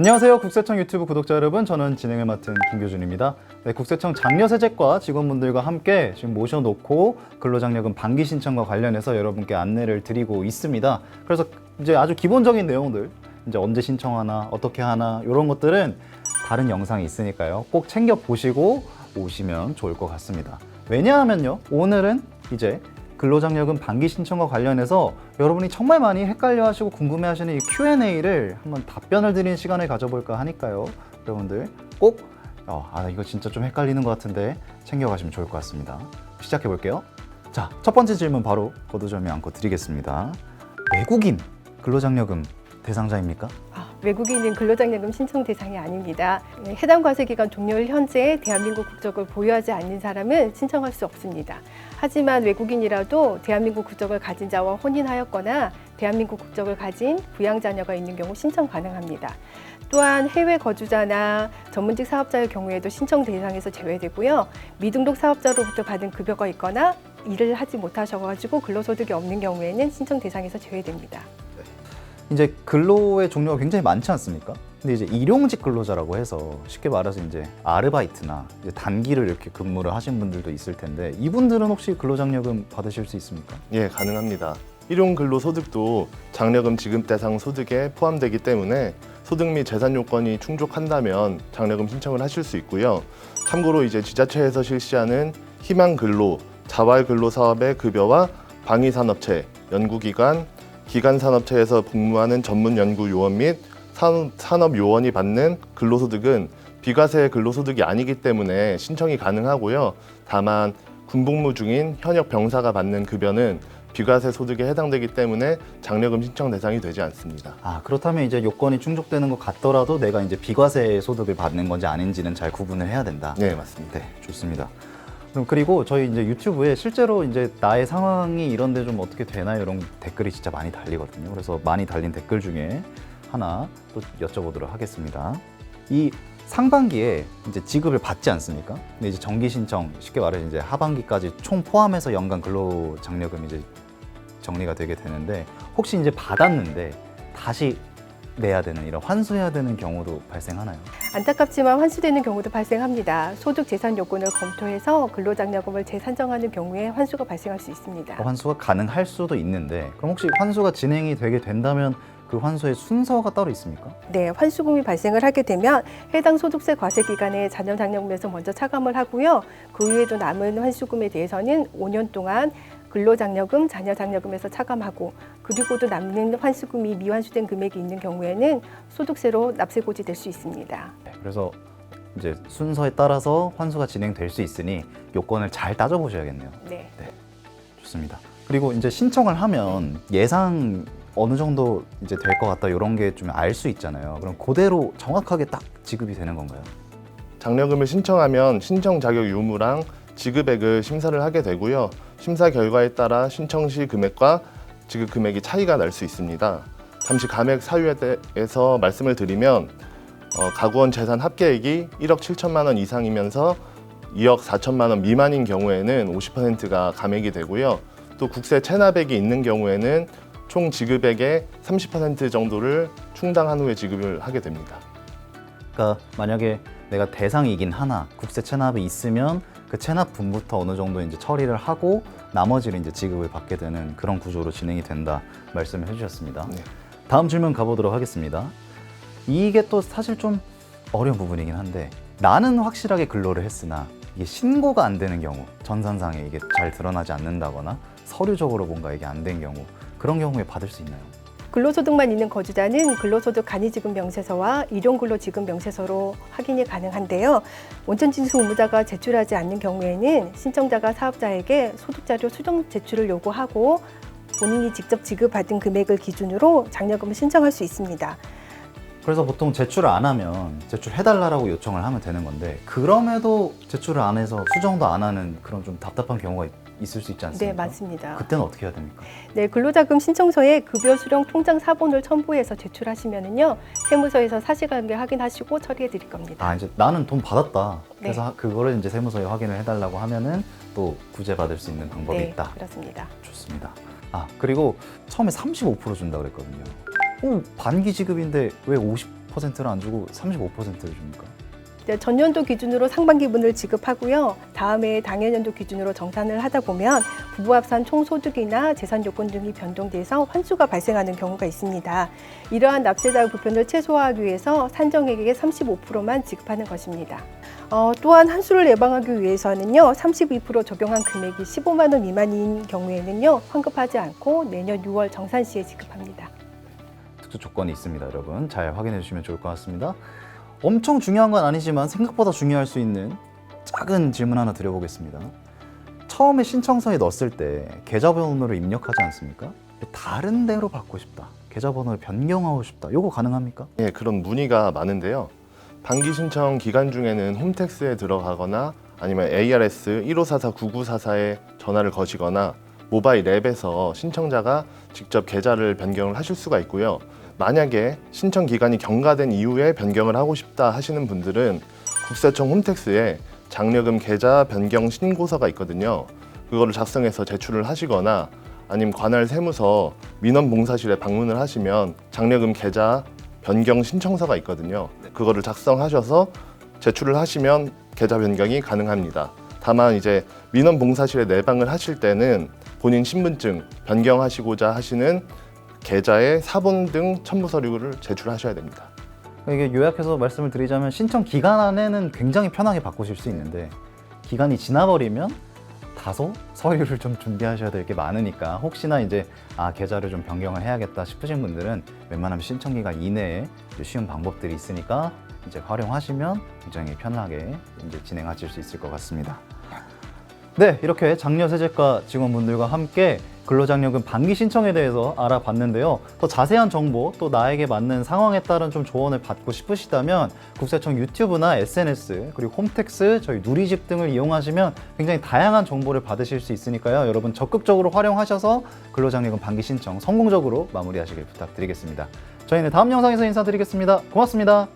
안녕하세요. 국세청 유튜브 구독자 여러분, 저는 진행을 맡은 김교준입니다. 네, 국세청 장려세제과 직원분들과 함께 지금 모셔놓고 근로장려금 반기 신청과 관련해서 여러분께 안내를 드리고 있습니다. 그래서 이제 아주 기본적인 내용들, 이제 언제 신청하나, 어떻게 하나, 이런 것들은 다른 영상이 있으니까요. 꼭 챙겨 보시고 오시면 좋을 것 같습니다. 왜냐하면요, 오늘은 이제 근로장려금 반기 신청과 관련해서 여러분이 정말 많이 헷갈려하시고 궁금해하시는 이 Q&A를 한번 답변을 드리는 시간을 가져볼까 하니까요. 여러분들 꼭 이거 진짜 좀 헷갈리는 것 같은데 챙겨가시면 좋을 것 같습니다. 시작해 볼게요. 자, 첫 번째 질문 바로 거두절미 않고 드리겠습니다. 외국인 근로장려금 대상자입니까? 외국인은 근로장려금 신청 대상이 아닙니다. 해당 과세기간 종료일 현재 대한민국 국적을 보유하지 않는 사람은 신청할 수 없습니다. 하지만 외국인이라도 대한민국 국적을 가진 자와 혼인하였거나 대한민국 국적을 가진 부양자녀가 있는 경우 신청 가능합니다. 또한 해외 거주자나 전문직 사업자의 경우에도 신청 대상에서 제외되고요. 미등록 사업자로부터 받은 급여가 있거나 일을 하지 못하셔가지고 근로소득이 없는 경우에는 신청 대상에서 제외됩니다. 이제 근로의 종류가 굉장히 많지 않습니까? 근데 이제 일용직 근로자라고 해서 쉽게 말해서 이제 아르바이트나 이제 단기를 이렇게 근무를 하신 분들도 있을 텐데 이분들은 혹시 근로장려금 받으실 수 있습니까? 예, 가능합니다. 일용 근로소득도 장려금 지급 대상 소득에 포함되기 때문에 소득 및 재산 요건이 충족한다면 장려금 신청을 하실 수 있고요. 참고로 이제 지자체에서 실시하는 희망 근로, 자활 근로 사업의 급여와 방위산업체, 연구기관, 기간산업체에서 복무하는 전문 연구 요원 및 산업 요원이 받는 근로소득은 비과세 근로소득이 아니기 때문에 신청이 가능하고요. 다만 군복무 중인 현역 병사가 받는 급여는 비과세 소득에 해당되기 때문에 장려금 신청 대상이 되지 않습니다. 그렇다면 이제 요건이 충족되는 것 같더라도 내가 이제 비과세 소득을 받는 건지 아닌지는 잘 구분을 해야 된다. 네, 맞습니다. 네, 좋습니다. 그리고 저희 이제 유튜브에 실제로 이제 나의 상황이 이런데 좀 어떻게 되나요? 이런 댓글이 진짜 많이 달리거든요. 그래서 많이 달린 댓글 중에 하나 또 여쭤보도록 하겠습니다. 이 상반기에 이제 지급을 받지 않습니까? 근데 이제 정기 신청, 쉽게 말해서 이제 하반기까지 총 포함해서 연간 근로장려금이 이제 정리가 되게 되는데 혹시 이제 받았는데 다시 내야 되는 이런 환수해야 되는 경우도 발생하나요? 안타깝지만 환수되는 경우도 발생합니다. 소득 재산 요건을 검토해서 근로장려금을 재산정하는 경우에 환수가 발생할 수 있습니다. 환수가 가능할 수도 있는데 그럼 혹시 환수가 진행이 되게 된다면 그 환수의 순서가 따로 있습니까? 네, 환수금이 발생을 하게 되면 해당 소득세 과세 기간에 자녀장려금에서 먼저 차감을 하고요. 그 이후에도 남은 환수금에 대해서는 5년 동안 근로장려금, 자녀장려금에서 차감하고 그리고도 남는 환수금이 미환수된 금액이 있는 경우에는 소득세로 납세고지 될 수 있습니다. 네, 그래서 이제 순서에 따라서 환수가 진행될 수 있으니 요건을 잘 따져보셔야겠네요. 네. 좋습니다. 그리고 이제 신청을 하면 예상 어느 정도 이제 될 것 같다 이런 게 좀 알 수 있잖아요. 그럼 그대로 정확하게 딱 지급이 되는 건가요? 장려금을 신청하면 신청 자격 유무랑 지급액을 심사를 하게 되고요. 심사 결과에 따라 신청 시 금액과 지급 금액이 차이가 날 수 있습니다. 잠시 감액 사유에 대해서 말씀을 드리면 가구원 재산 합계액이 1억 7천만 원 이상이면서 2억 4천만 원 미만인 경우에는 50%가 감액이 되고요. 또 국세 체납액이 있는 경우에는 총 지급액의 30% 정도를 충당한 후에 지급을 하게 됩니다. 그러니까 만약에 내가 대상이긴 하나 국세 체납이 있으면 그 체납분부터 어느 정도 이제 처리를 하고 나머지를 이제 지급을 받게 되는 그런 구조로 진행이 된다 말씀을 해주셨습니다. 네. 다음 질문 가보도록 하겠습니다. 이게 또 사실 좀 어려운 부분이긴 한데 나는 확실하게 근로를 했으나 이게 신고가 안 되는 경우, 전산상에 이게 잘 드러나지 않는다거나 서류적으로 뭔가 이게 안 된 경우, 그런 경우에 받을 수 있나요? 근로소득만 있는 거주자는 근로소득 간이지급 명세서와 일용근로지급 명세서로 확인이 가능한데요. 원천징수 의무자가 제출하지 않는 경우에는 신청자가 사업자에게 소득자료 수정 제출을 요구하고 본인이 직접 지급받은 금액을 기준으로 장려금을 신청할 수 있습니다. 그래서 보통 제출을 안 하면 제출해달라고 요청을 하면 되는 건데 그럼에도 제출을 안 해서 수정도 안 하는 그런 좀 답답한 경우가 있을 수 있지 않습니까? 네, 맞습니다. 그때는 어떻게 해야 됩니까? 네, 근로자금 신청서에 급여 수령 통장 사본을 첨부해서 제출하시면은요, 세무서에서 사실관계 확인하시고 처리해 드릴 겁니다. 이제 나는 돈 받았다. 네. 그래서 그거를 이제 세무서에 확인을 해달라고 하면은 또 구제받을 수 있는 방법이 네, 있다. 그렇습니다. 좋습니다. 그리고 처음에 35% 준다 그랬거든요. 반기 지급인데 왜 40%를 안 주고 35%를 줍니까? 전년도 기준으로 상반기분을 지급하고요. 다음해 당해년도 기준으로 정산을 하다 보면 부부 합산 총소득이나 재산 요건 등이 변동돼서 환수가 발생하는 경우가 있습니다. 이러한 납세자 불편을 최소화하기 위해서 산정액의 35%만 지급하는 것입니다. 또한 환수를 예방하기 위해서는요, 32% 적용한 금액이 15만 원 미만인 경우에는요, 환급하지 않고 내년 6월 정산 시에 지급합니다. 특수 조건이 있습니다, 여러분. 잘 확인해 주시면 좋을 것 같습니다. 엄청 중요한 건 아니지만 생각보다 중요할 수 있는 작은 질문 하나 드려보겠습니다. 처음에 신청서에 넣었을 때 계좌번호를 입력하지 않습니까? 다른 데로 받고 싶다, 계좌번호를 변경하고 싶다, 이거 가능합니까? 예, 그런 문의가 많은데요. 반기 신청 기간 중에는 홈택스에 들어가거나 아니면 ARS 1544-9944에 전화를 거시거나 모바일 앱에서 신청자가 직접 계좌를 변경을 하실 수가 있고요. 만약에 신청 기간이 경과된 이후에 변경을 하고 싶다 하시는 분들은 국세청 홈택스에 장려금 계좌 변경 신고서가 있거든요. 그거를 작성해서 제출을 하시거나 아니면 관할 세무서 민원봉사실에 방문을 하시면 장려금 계좌 변경 신청서가 있거든요. 그거를 작성하셔서 제출을 하시면 계좌 변경이 가능합니다. 다만 이제 민원봉사실에 내방을 하실 때는 본인 신분증 변경하시고자 하시는 계좌의 사본 등 첨부 서류를 제출하셔야 됩니다. 이게 요약해서 말씀을 드리자면 신청 기간 안에는 굉장히 편하게 바꾸실 수 있는데 기간이 지나버리면 다소 서류를 좀 준비하셔야 될 게 많으니까 혹시나 이제 계좌를 좀 변경을 해야겠다 싶으신 분들은 웬만하면 신청 기간 이내에 쉬운 방법들이 있으니까 이제 활용하시면 굉장히 편하게 이제 진행하실 수 있을 것 같습니다. 네, 이렇게 장려세제과 직원분들과 함께 근로장려금 반기 신청에 대해서 알아봤는데요. 더 자세한 정보, 또 나에게 맞는 상황에 따른 좀 조언을 받고 싶으시다면 국세청 유튜브나 SNS, 그리고 홈택스, 저희 누리집 등을 이용하시면 굉장히 다양한 정보를 받으실 수 있으니까요. 여러분 적극적으로 활용하셔서 근로장려금 반기 신청 성공적으로 마무리하시길 부탁드리겠습니다. 저희는 다음 영상에서 인사드리겠습니다. 고맙습니다.